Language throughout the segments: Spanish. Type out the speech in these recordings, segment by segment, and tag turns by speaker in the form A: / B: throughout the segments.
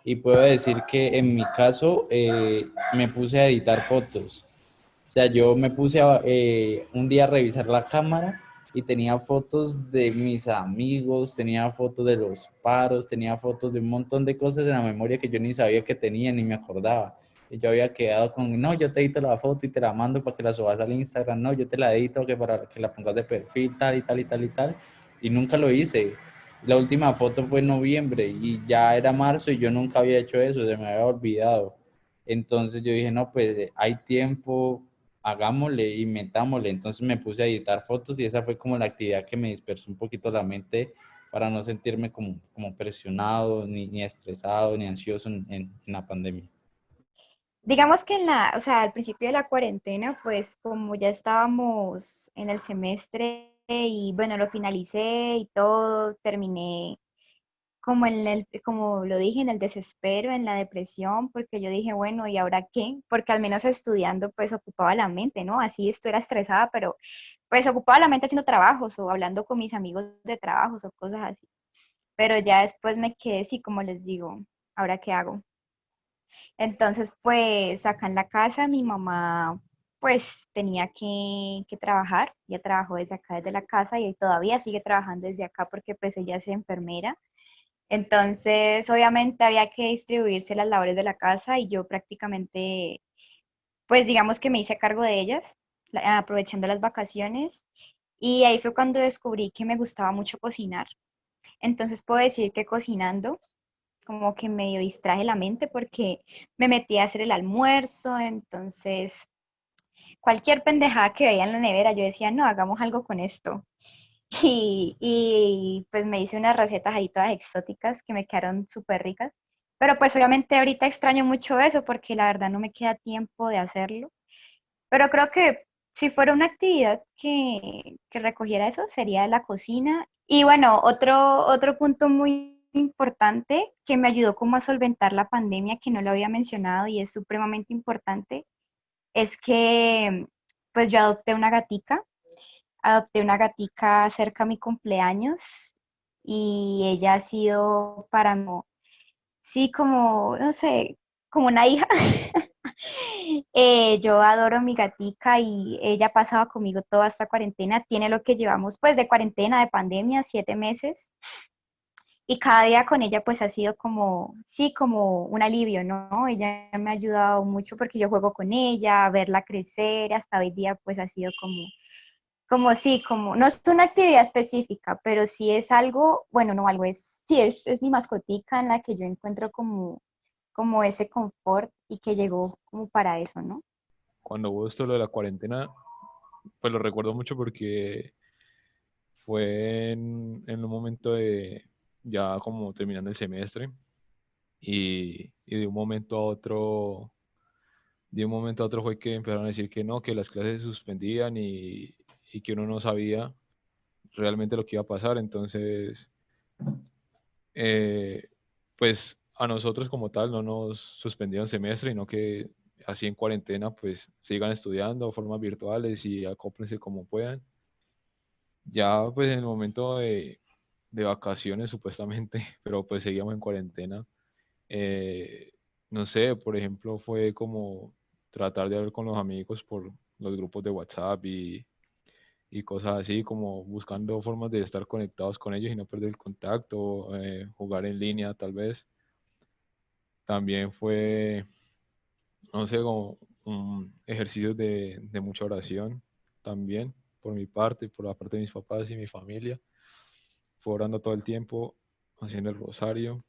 A: y puedo decir que en mi caso me puse a editar fotos. O sea, yo me puse un día a revisar la cámara y tenía fotos de mis amigos, tenía fotos de los paros, tenía fotos de un montón de cosas en la memoria que yo ni sabía que tenía ni me acordaba. Y yo había quedado con, no, yo te edito la foto y te la mando para que la subas al Instagram, no, yo te la edito que para que la pongas de perfil, tal y tal y tal y tal. Y nunca lo hice. La última foto fue en noviembre y ya era marzo y yo nunca había hecho eso, se me había olvidado. Entonces yo dije, no, pues hay tiempo, hagámosle y metámosle. Entonces me puse a editar fotos y esa fue como la actividad que me dispersó un poquito la mente para no sentirme como presionado, ni estresado, ni ansioso en la pandemia.
B: Digamos que o sea, al principio de la cuarentena, pues como ya estábamos en el semestre y bueno, lo finalicé y todo, terminé como como lo dije, en el desespero, en la depresión, porque yo dije, bueno, ¿y ahora qué? Porque al menos estudiando, pues ocupaba la mente, ¿no? Así esto era estresada, pero pues ocupaba la mente haciendo trabajos o hablando con mis amigos de trabajos o cosas así. Pero ya después me quedé así, como les digo, ¿ahora qué hago? Entonces, pues acá en la casa mi mamá pues tenía que trabajar, ella trabajó desde acá, desde la casa y todavía sigue trabajando desde acá porque pues ella es enfermera. Entonces, obviamente había que distribuirse las labores de la casa y yo prácticamente, pues digamos que me hice cargo de ellas, aprovechando las vacaciones. Y ahí fue cuando descubrí que me gustaba mucho cocinar. Entonces puedo decir que cocinando como que medio distraje la mente porque me metí a hacer el almuerzo, entonces cualquier pendejada que veía en la nevera, yo decía, no, hagamos algo con esto. Pues me hice unas recetas ahí todas exóticas que me quedaron súper ricas. Pero pues obviamente ahorita extraño mucho eso porque la verdad no me queda tiempo de hacerlo. Pero creo que si fuera una actividad que recogiera eso, sería la cocina. Y bueno, otro punto muy importante que me ayudó como a solventar la pandemia, que no lo había mencionado y es supremamente importante, es que pues yo adopté una gatica cerca a mi cumpleaños y ella ha sido para mí, sí, como, no sé, como una hija. Yo adoro a mi gatica y ella pasaba conmigo toda esta cuarentena. Tiene lo que llevamos pues de cuarentena, de pandemia, 7 meses. Y cada día con ella pues ha sido como, sí, como un alivio, ¿no? Ella me ha ayudado mucho porque yo juego con ella, verla crecer, hasta hoy día pues ha sido como sí, como, no es una actividad específica, pero sí es algo, bueno, no algo, sí, es mi mascotica en la que yo encuentro como ese confort y que llegó como para eso, ¿no?
C: Cuando hubo esto lo de la cuarentena, pues lo recuerdo mucho porque fue en un momento de ya como terminando el semestre y de un momento a otro fue que empezaron a decir que no, que las clases se suspendían y que uno no sabía realmente lo que iba a pasar. Entonces, eh, pues a nosotros como tal no nos suspendieron semestre, sino que así en cuarentena pues sigan estudiando formas virtuales y acóplense como puedan. Ya pues en el momento de vacaciones supuestamente, pero pues seguíamos en cuarentena. eh, no sé, por ejemplo, fue como tratar de hablar con los amigos por los grupos de WhatsApp y cosas así, como buscando formas de estar conectados con ellos y no perder el contacto, jugar en línea tal vez. También fue, no sé, como un ejercicio de mucha oración también, por mi parte, por la parte de mis papás y mi familia. Fue orando todo el tiempo, haciendo el rosario.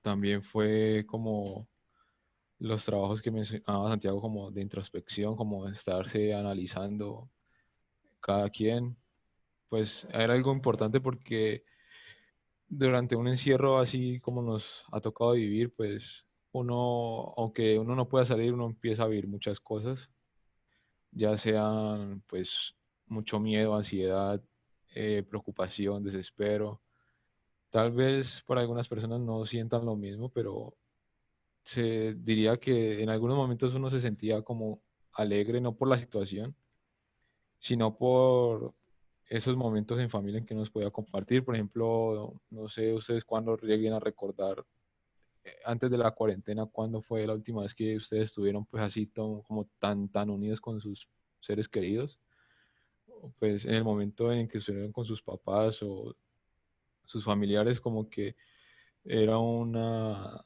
C: También fue como los trabajos que mencionaba Santiago, como de introspección, como de estarse analizando cada quien. Pues era algo importante porque durante un encierro así como nos ha tocado vivir, pues uno, aunque uno no pueda salir, uno empieza a vivir muchas cosas, ya sean pues mucho miedo, ansiedad, preocupación, desespero. Tal vez para algunas personas no sientan lo mismo, pero se diría que en algunos momentos uno se sentía como alegre, no por la situación, sino por esos momentos en familia en que nos podía compartir. Por ejemplo, no sé ustedes cuándo lleguen a recordar antes de la cuarentena, ¿cuándo fue la última vez que ustedes estuvieron pues así como tan unidos con sus seres queridos? O, pues en el momento en que estuvieron con sus papás o sus familiares, como que era unas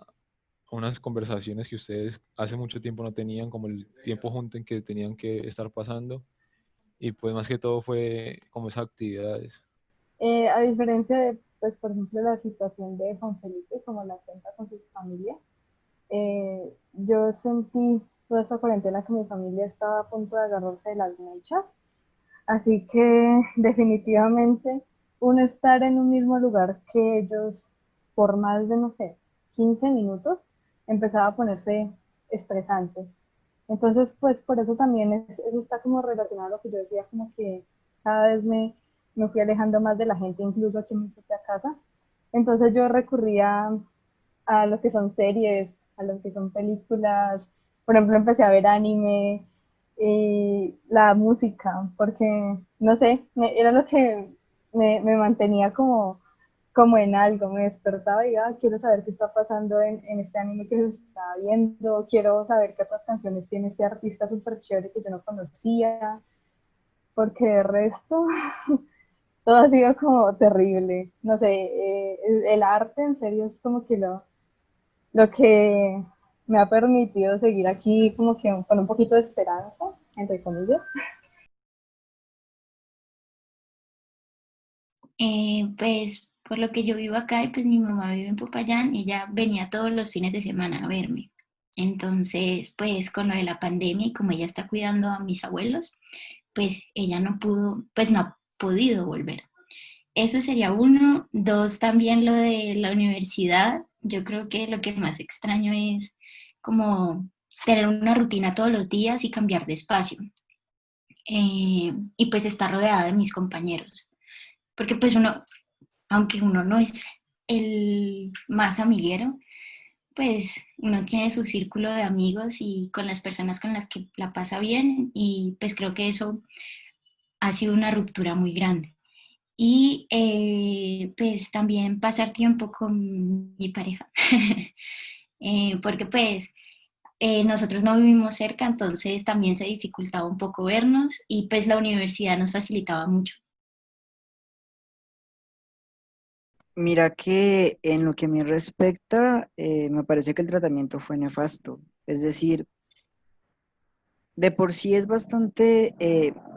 C: conversaciones que ustedes hace mucho tiempo no tenían, como el tiempo junto en que tenían que estar pasando, y pues más que todo fue como esas actividades.
D: A diferencia de, pues, por ejemplo, la situación de Juan Felipe, como la cuenta con su familia, yo sentí toda esta cuarentena que mi familia estaba a punto de agarrarse de las mechas, así que definitivamente uno estar en un mismo lugar que ellos por más de, no sé, 15 minutos, empezaba a ponerse estresante. Entonces, pues por eso también eso está como relacionado a lo que yo decía, como que cada vez me fui alejando más de la gente, incluso aquí en mi propia casa. Entonces yo recurría a lo que son series, a lo que son películas. Por ejemplo, empecé a ver anime y la música, porque, no sé, era lo que me mantenía como en algo, me despertaba y quiero saber qué está pasando en este anime que se está viendo, quiero saber qué otras canciones tiene este artista súper chévere que yo no conocía, porque de resto todo ha sido como terrible. No sé, el arte en serio es como que lo que me ha permitido seguir aquí como que con un poquito de esperanza, entre comillas.
E: Pues por lo que yo vivo acá y pues mi mamá vive en Popayán, ella venía todos los fines de semana a verme. Entonces, pues con lo de la pandemia y como ella está cuidando a mis abuelos, pues ella no pudo, pues no ha podido volver. Eso sería uno. Dos, también lo de la universidad. Yo creo que lo que más extraño es como tener una rutina todos los días y cambiar de espacio. Y pues estar rodeada de mis compañeros. Porque pues uno, aunque uno no es el más amiguero, pues uno tiene su círculo de amigos y con las personas con las que la pasa bien y pues creo que eso ha sido una ruptura muy grande. Y pues también pasar tiempo con mi pareja, porque pues nosotros no vivimos cerca, entonces también se dificultaba un poco vernos y pues la universidad nos facilitaba mucho.
F: Mira que en lo que a mí respecta, me parece que el tratamiento fue nefasto. Es decir, de por sí es bastante,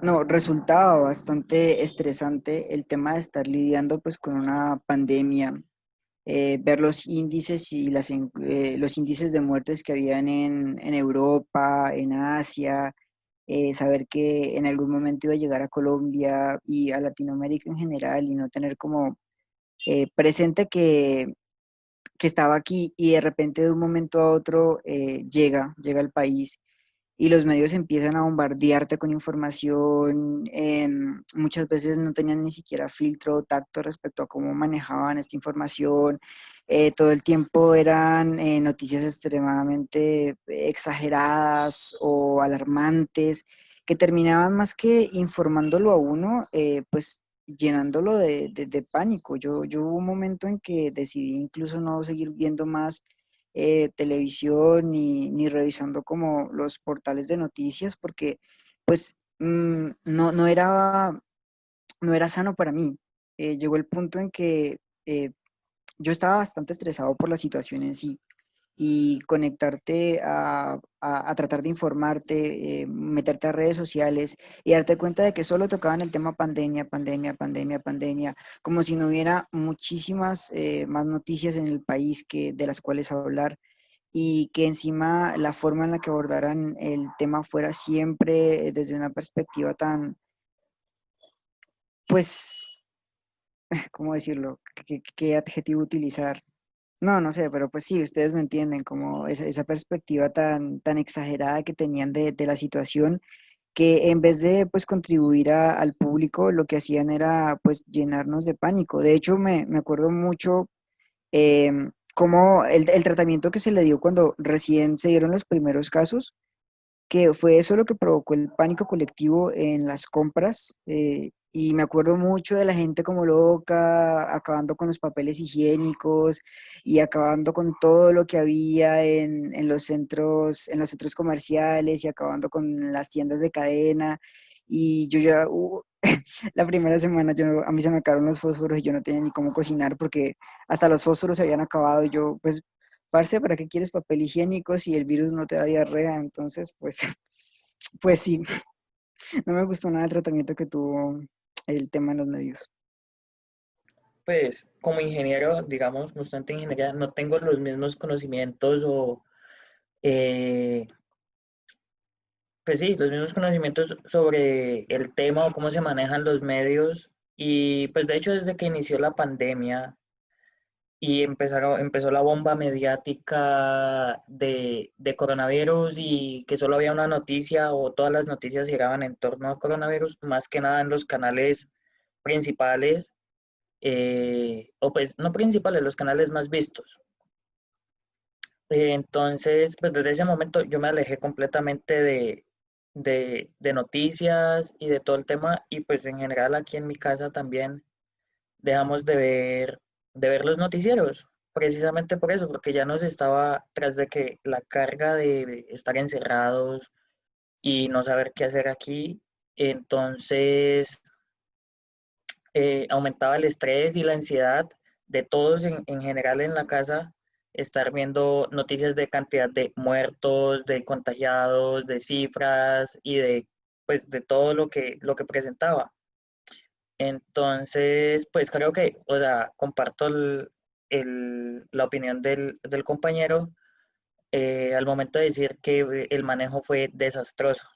F: no, resultaba bastante estresante el tema de estar lidiando pues con una pandemia, ver los índices y los índices de muertes que habían en Europa, en Asia, saber que en algún momento iba a llegar a Colombia y a Latinoamérica en general y no tener como presente que estaba aquí y de repente de un momento a otro llega al país y los medios empiezan a bombardearte con información, muchas veces no tenían ni siquiera filtro o tacto respecto a cómo manejaban esta información, todo el tiempo eran noticias extremadamente exageradas o alarmantes que terminaban más que informándolo a uno, pues llenándolo de pánico. Yo hubo un momento en que decidí incluso no seguir viendo más televisión ni revisando como los portales de noticias porque pues no era sano para mí. Llegó el punto en que yo estaba bastante estresado por la situación en sí y conectarte a tratar de informarte, meterte a redes sociales y darte cuenta de que solo tocaban el tema pandemia, como si no hubiera muchísimas más noticias en el país de las cuales hablar y que encima la forma en la que abordaran el tema fuera siempre desde una perspectiva tan, pues, ¿cómo decirlo? ¿Qué adjetivo utilizar? No, no sé, pero pues sí, ustedes me entienden, como esa perspectiva tan exagerada que tenían de la situación, que en vez de pues contribuir al público, lo que hacían era pues llenarnos de pánico. De hecho, me acuerdo mucho como el tratamiento que se le dio cuando recién se dieron los primeros casos, que fue eso lo que provocó el pánico colectivo en las compras, y me acuerdo mucho de la gente como loca, acabando con los papeles higiénicos y acabando con todo lo que había en los centros comerciales y acabando con las tiendas de cadena. Y yo ya, la primera semana a mí se me acabaron los fósforos y yo no tenía ni cómo cocinar porque hasta los fósforos se habían acabado y yo, pues, parce, ¿para qué quieres papel higiénico si el virus no te da diarrea? Entonces, pues, pues sí, no me gustó nada el tratamiento que tuvo el tema en los medios.
G: Pues como ingeniero, digamos, como estudiante de ingeniería, no tengo los mismos conocimientos o, eh, pues sí, los mismos conocimientos sobre el tema o cómo se manejan los medios. Y pues de hecho desde que inició la pandemia y empezó la bomba mediática de coronavirus y que solo había una noticia o todas las noticias giraban en torno a coronavirus, más que nada en los canales principales, o pues no principales, los canales más vistos. Entonces, pues desde ese momento yo me alejé completamente de noticias y de todo el tema y pues en general aquí en mi casa también dejamos de ver los noticieros, precisamente por eso, porque ya nos estaba, tras de que la carga de estar encerrados y no saber qué hacer aquí, entonces aumentaba el estrés y la ansiedad de todos en general en la casa, estar viendo noticias de cantidad de muertos, de contagiados, de cifras y de, pues, de todo lo que presentaba. Entonces, pues creo que, o sea, comparto la opinión del compañero al momento de decir que el manejo fue desastroso.